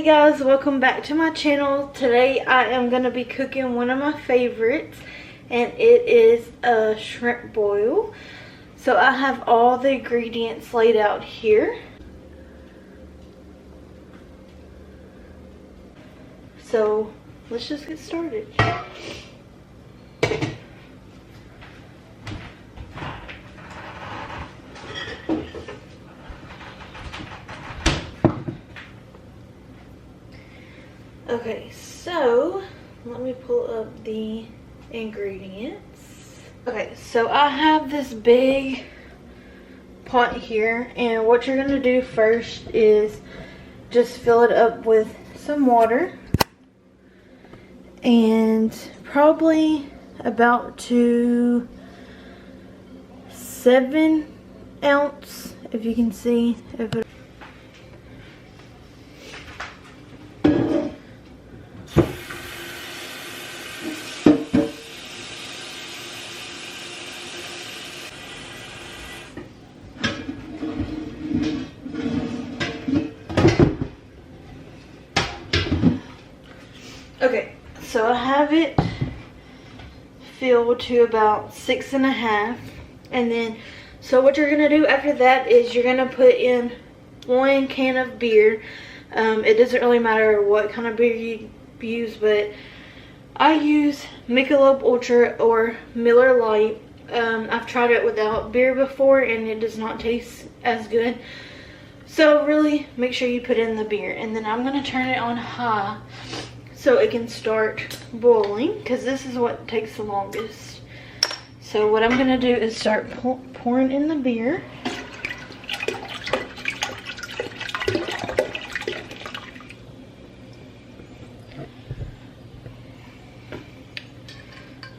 guys, welcome back to my channel. Today I am going to be cooking one of my favorites, and it is a shrimp boil. So I have all the ingredients laid out here. So let's just get started. Okay, so let me pull up the ingredients. Okay, so I have this big pot here, and what you're gonna do first is just fill it up with some water, and probably about to 7 ounce, if you can see. Okay, so I have it filled to about 6.5, and then so what you're gonna do after that is you're gonna put in 1 can of beer. It doesn't really matter what kind of beer you use, but I use Michelob Ultra or Miller Lite. I've tried it without beer before, and it does not taste as good. So really make sure you put in the beer, and then I'm gonna turn it on high so it can start boiling, because this is what takes the longest. So what I'm gonna do is start pouring in the beer.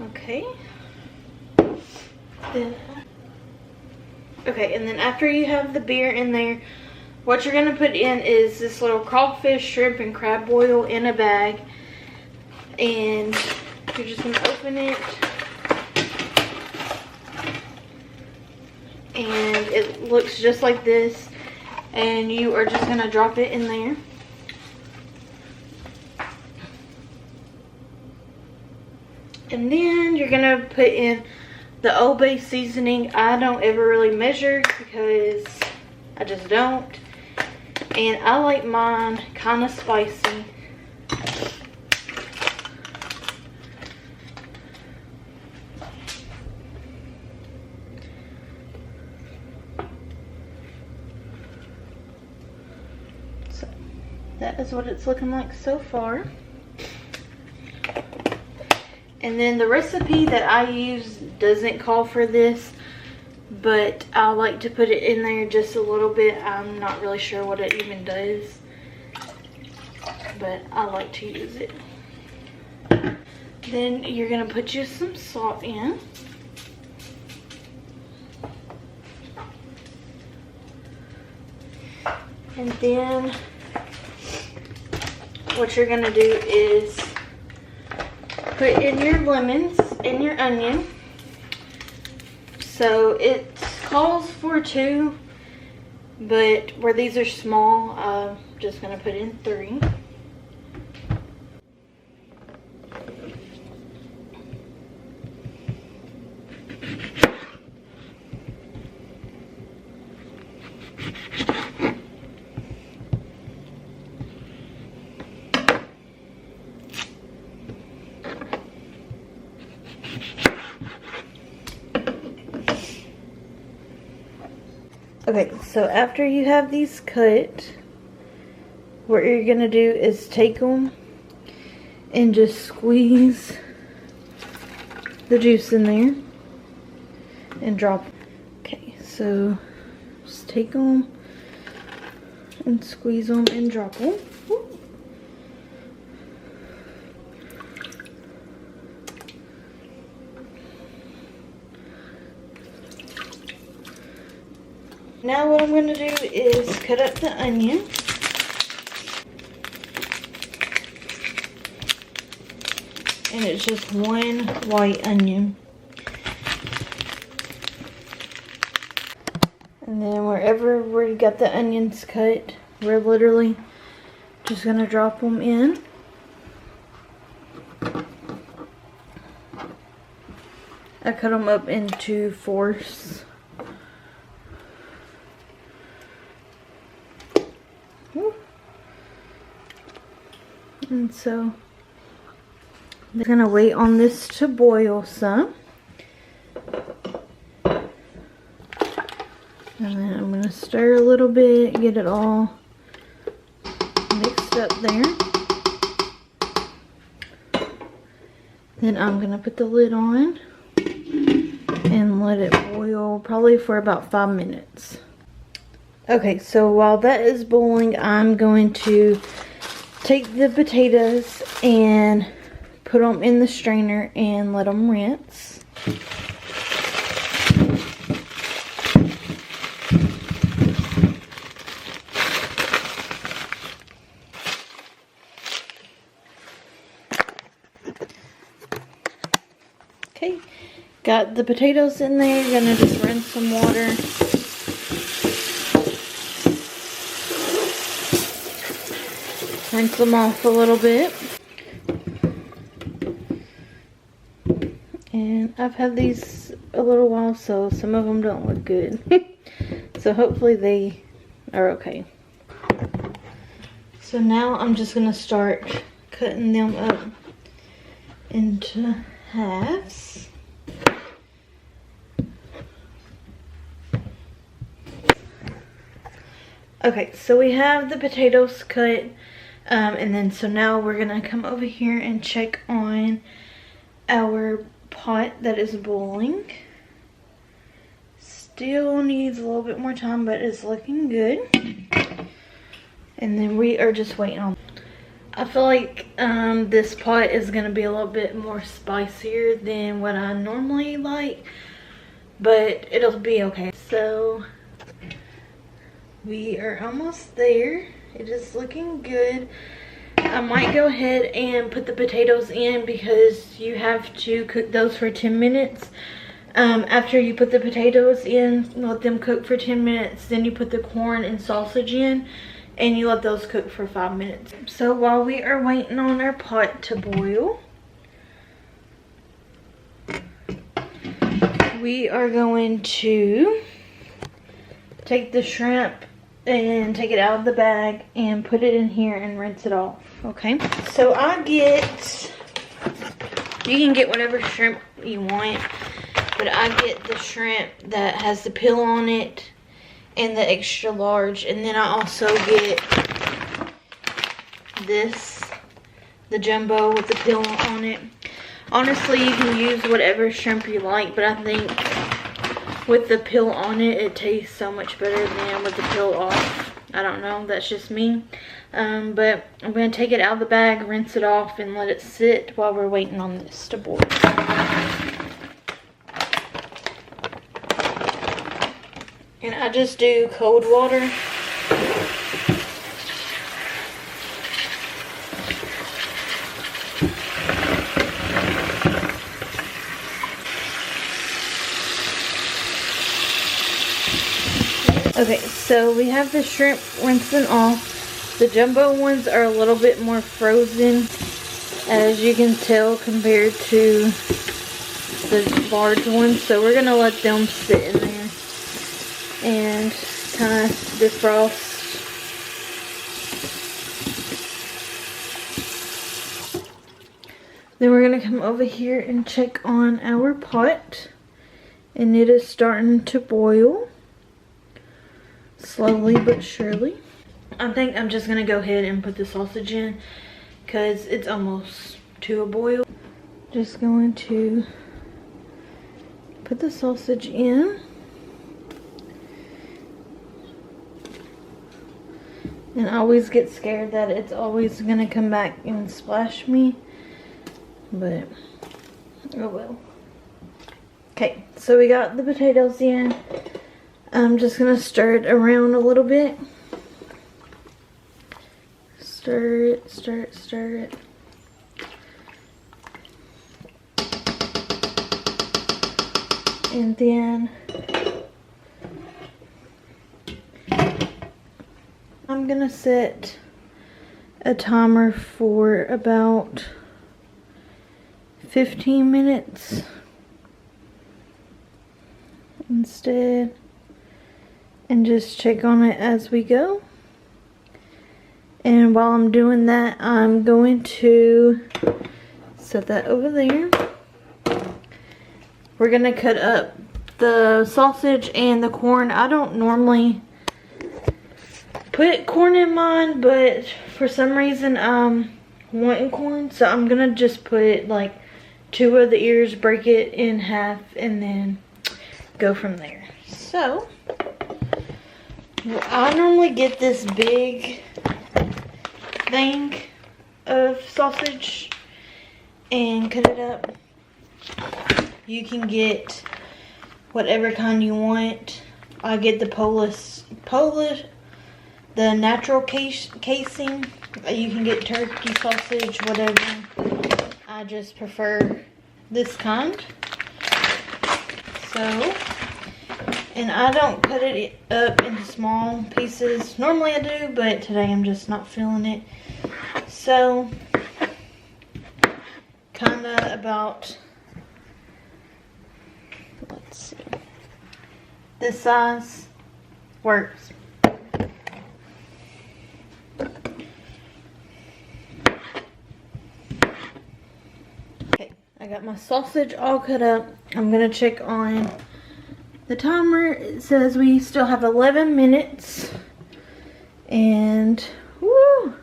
Okay. And then after you have the beer in there, what you're gonna put in is this little crawfish, shrimp, and crab boil in a bag. And you're just gonna open it, and it looks just like this, and you are just gonna drop it in there. And then you're gonna put in the Old Bay seasoning. I don't ever really measure because I just don't, and I like mine kind of spicy. So that is what it's looking like so far. And then the recipe that I use doesn't call for this, but I like to put it in there just a little bit. I'm not really sure what it even does, but I like to use it. Then you're gonna put just some salt in. And then what you're gonna do is put in your lemons and your onion. So it calls for 2, but where these are small, I'm just gonna put in 3. Okay, so after you have these cut, what you're gonna do is take them and just squeeze the juice in there and drop them. Okay, so just take them and squeeze them and drop them. Now what I'm going to do is cut up the onion. And it's just 1 white onion. And then where you got the onions cut, we're literally Just gonna drop them in. I cut them up into fourths. And so they're gonna wait on this to boil some. And then I'm gonna stir a little bit, get it all mixed up there. Then I'm gonna put the lid on and let it boil probably for about 5 minutes. Okay, so while that is boiling, I'm going to take the potatoes and put them in the strainer and let them rinse. Okay, got the potatoes in there. Gonna just rinse some water. Rinse them off a little bit. And I've had these a little while, so some of them don't look good. So hopefully they are okay. So now I'm just gonna start cutting them up into halves. Okay, so we have the potatoes cut, and then so now we're gonna come over here and check on our pot that is boiling. Still needs a little bit more time, but it's looking good. And then we are just waiting on. I feel like this pot is gonna be a little bit more spicier than what I normally like, but it'll be okay. So we are almost there. It is looking good. I might go ahead and put the potatoes in because you have to cook those for 10 minutes. After you put the potatoes in, let them cook for 10 minutes. Then you put the corn and sausage in and you let those cook for 5 minutes. So while we are waiting on our pot to boil, we are going to take the shrimp and take it out of the bag and put it in here and rinse it off. Okay, so you can get whatever shrimp you want, but I get the shrimp that has the peel on it and the extra large, and then I also get this, the jumbo with the peel on it. Honestly, you can use whatever shrimp you like, but I think with the peel on it, it tastes so much better than with the peel off. I don't know, that's just me. But I'm going to take it out of the bag, rinse it off, and let it sit while we're waiting on this to boil. And I just do cold water. Okay, so we have the shrimp rinsing off. The jumbo ones are a little bit more frozen, as you can tell, compared to the large ones. So we're going to let them sit in there and kind of defrost. Then we're going to come over here and check on our pot. And it is starting to boil. Slowly but surely. I think I'm just going to go ahead and put the sausage in because it's almost to a boil. Just going to put the sausage in. And I always get scared that it's always going to come back and splash me. But, oh well. Okay, so we got the potatoes in. I'm just going to stir it around a little bit. Stir it, stir it, stir it. And then I'm going to set a timer for about 15 minutes instead, and just check on it as we go. And while I'm doing that, I'm going to set that over there. We're gonna cut up the sausage and the corn. I don't normally put corn in mine, but for some reason I'm wanting corn, so I'm gonna just put like 2 of the ears, break it in half, and then go from there. So I normally get this big thing of sausage and cut it up. You can get whatever kind you want. I get the Polish, the natural casing. You can get turkey sausage, whatever. I just prefer this kind. So, and I don't cut it up into small pieces. Normally I do, but today I'm just not feeling it. So, kind of about, let's see, this size works. Okay, I got my sausage all cut up. I'm gonna check on the timer. It says we still have 11 minutes, and woo,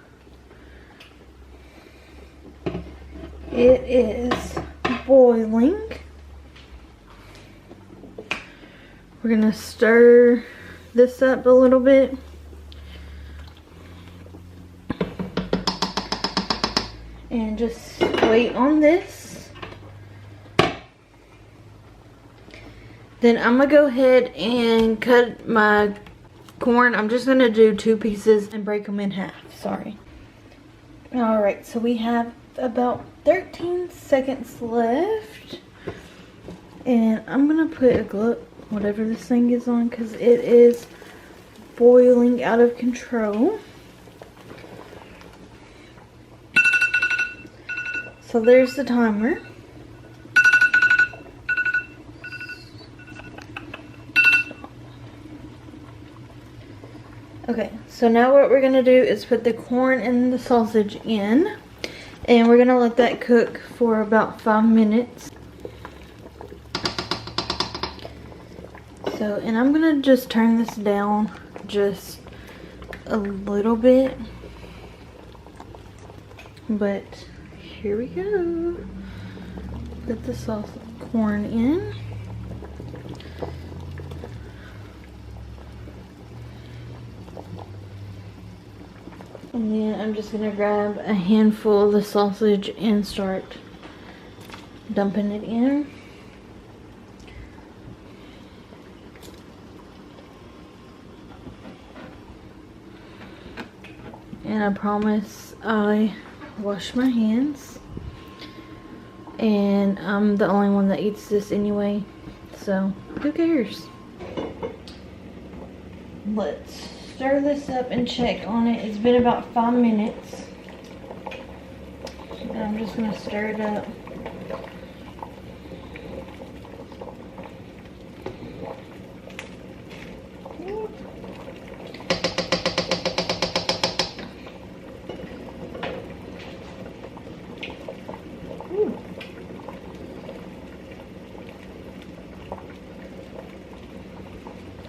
it is boiling. We're gonna stir this up a little bit. And just wait on this. Then I'm gonna go ahead and cut my corn. I'm just gonna do 2 pieces and break them in half, sorry. Alright, so we have about 13 seconds left. And I'm gonna put a glove, whatever this thing is on, because it is boiling out of control. So there's the timer. Okay, so now what we're gonna do is put the corn and the sausage in, and we're gonna let that cook for about 5 minutes. So, and I'm gonna just turn this down just a little bit, but here we go. Put the corn in. And then I'm just gonna grab a handful of the sausage and start dumping it in. And I promise I wash my hands. And I'm the only one that eats this anyway, so who cares? Let's stir this up and check on it. It's been about 5 minutes. And I'm just gonna stir it up.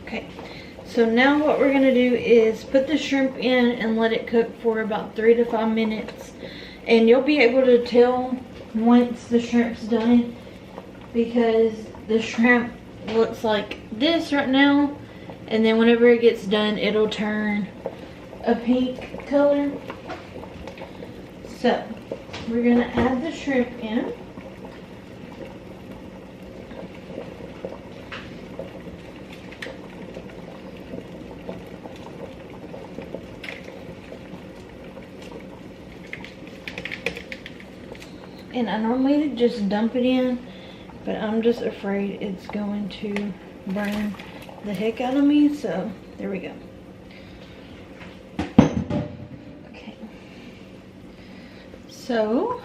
Okay, so now what we're going to do is put the shrimp in and let it cook for about 3 to 5 minutes. And you'll be able to tell once the shrimp's done, because the shrimp looks like this right now, and then whenever it gets done it'll turn a pink color. So we're going to add the shrimp in. And I normally just dump it in, but I'm just afraid it's going to burn the heck out of me, so there we go. Okay. So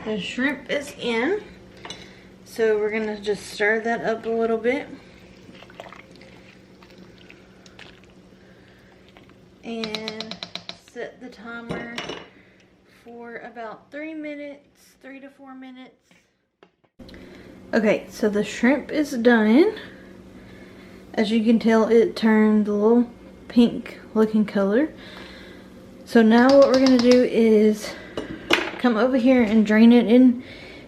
the shrimp is in. So we're gonna just stir that up a little bit. And set the timer for about 3 minutes, 3 to 4 minutes. Okay, so the shrimp is done. As you can tell, it turned a little pink looking color. So now what we're gonna do is come over here and drain it in,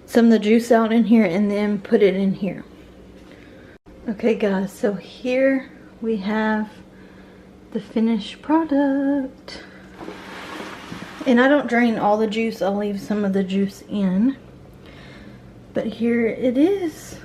some of the juice out in here, and then put it in here. Okay guys, so here we have the finished product. And I don't drain all the juice, I'll leave some of the juice in. But here it is.